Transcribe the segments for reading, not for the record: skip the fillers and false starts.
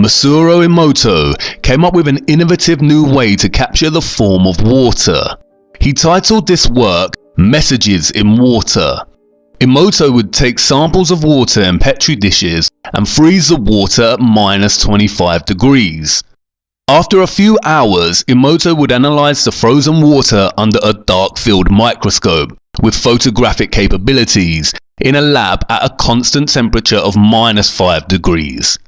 Masaru Emoto came up with an innovative new way to capture the form of water. He titled this work Messages in Water. Emoto would take samples of water in petri dishes and freeze the water at -25 degrees. After a few hours, Emoto would analyze the frozen water under a dark field microscope with photographic capabilities in a lab at a constant temperature of -5 degrees.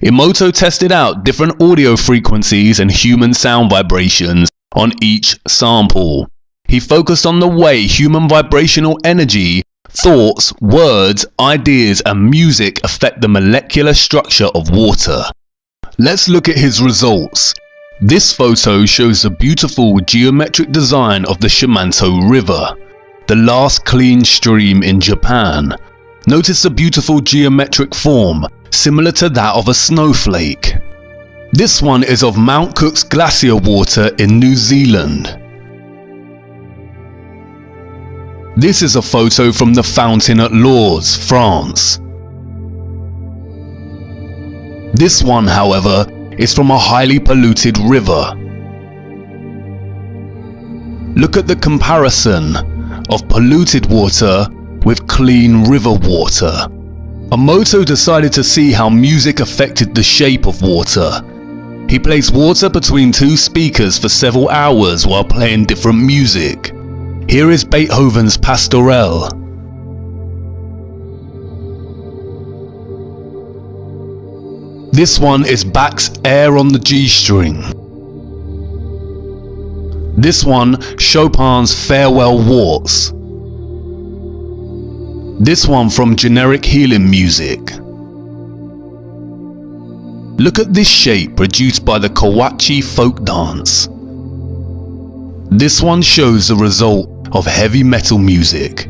Emoto tested out different audio frequencies and human sound vibrations on each sample. He focused on the way human vibrational energy, thoughts, words, ideas and music affect the molecular structure of water. Let's look at his results. This photo shows the beautiful geometric design of the Cymatique River, the last clean stream in Japan. Notice the beautiful geometric form, similar to that of a snowflake. This one is of Mount Cook's glacier water in New Zealand. This is a photo from the fountain at Lourdes, France. This one, however, is from a highly polluted river. Look at the comparison of polluted water with clean river water. Emoto decided to see how music affected the shape of water. He placed water between two speakers for several hours while playing different music. Here is Beethoven's Pastorelle. This one is Bach's Air on the G string. This one, Chopin's Farewell Waltz. This one from Generic Healing Music. Look at this shape produced by the Kawachi folk dance. This one shows the result of heavy metal music.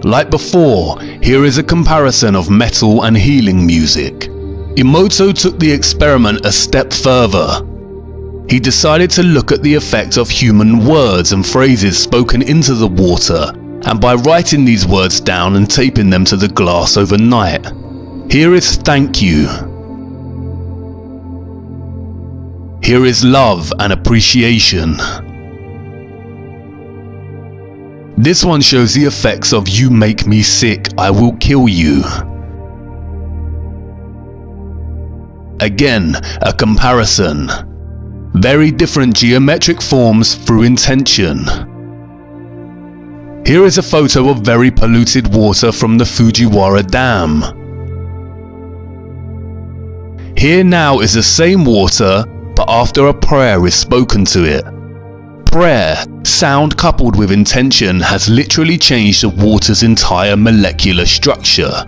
Like before, here is a comparison of metal and healing music. Emoto took the experiment a step further. He decided to look at the effect of human words and phrases spoken into the water, and by writing these words down and taping them to the glass overnight. Here is thank you. Here is love and appreciation. This one shows the effects of you make me sick, I will kill you. Again, a comparison. Very different geometric forms through intention. Here is a photo of very polluted water from the Fujiwara Dam. Here now is the same water, but after a prayer is spoken to it. Prayer, sound coupled with intention, has literally changed the water's entire molecular structure.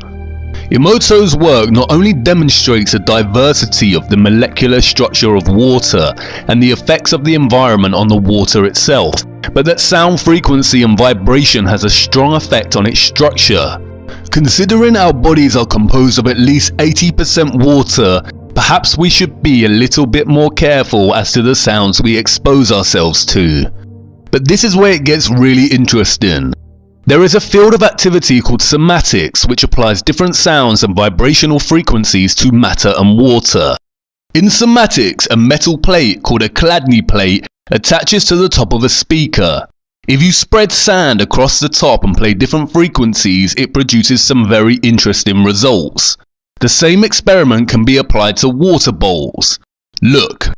Emoto's work not only demonstrates the diversity of the molecular structure of water and the effects of the environment on the water itself, but that sound frequency and vibration has a strong effect on its structure. Considering our bodies are composed of at least 80% water, perhaps we should be a little bit more careful as to the sounds we expose ourselves to. But this is where it gets really interesting. There is a field of activity called cymatics, which applies different sounds and vibrational frequencies to matter and water. In cymatics, a metal plate called a Chladni plate attaches to the top of a speaker. If you spread sand across the top and play different frequencies, it produces some very interesting results. The same experiment can be applied to water bowls. Look.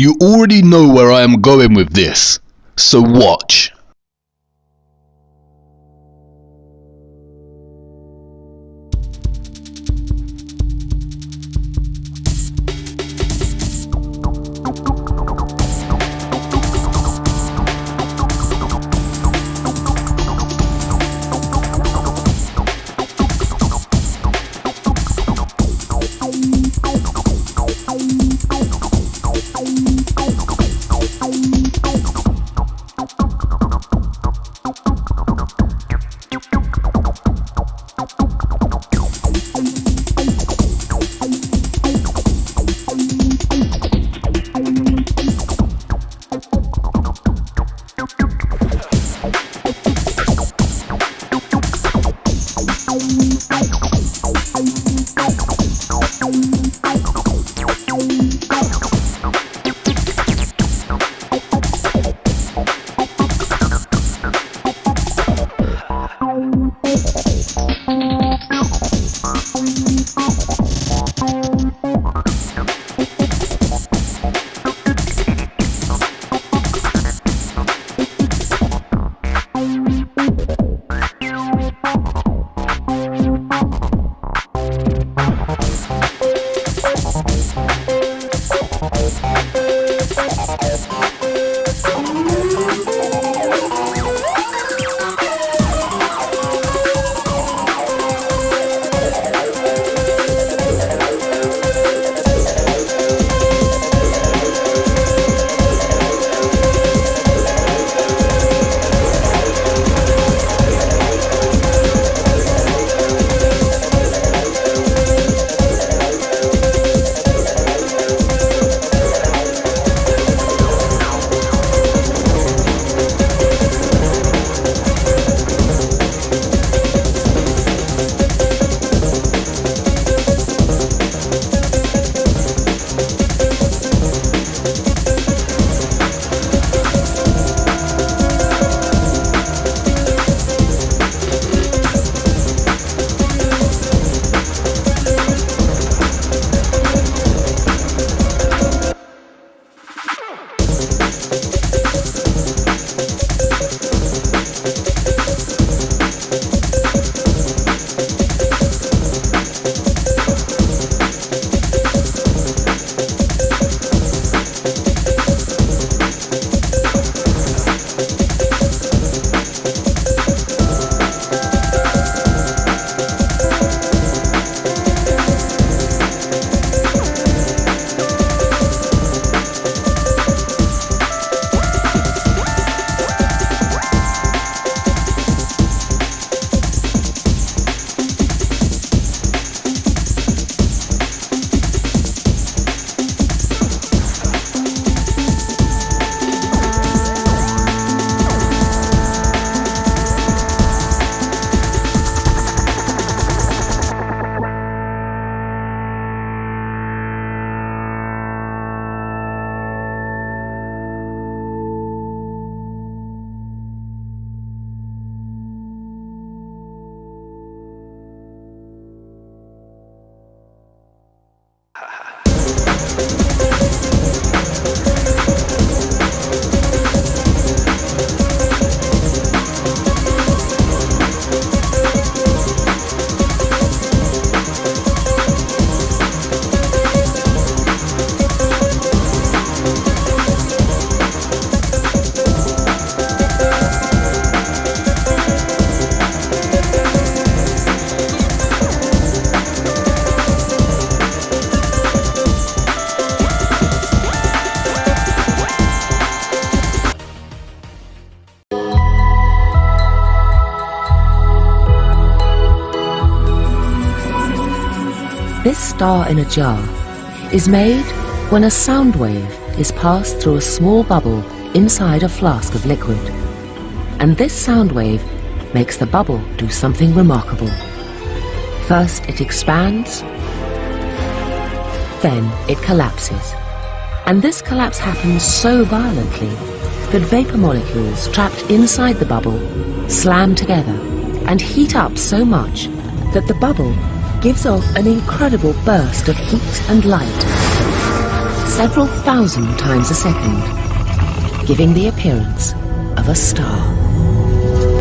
You already know where I am going with this, so watch. This star in a jar is made when a sound wave is passed through a small bubble inside a flask of liquid. And this sound wave makes the bubble do something remarkable. First it expands, then it collapses. And this collapse happens so violently that vapor molecules trapped inside the bubble slam together and heat up so much that the bubble gives off an incredible burst of heat and light. several thousand times a second, giving the appearance of a star.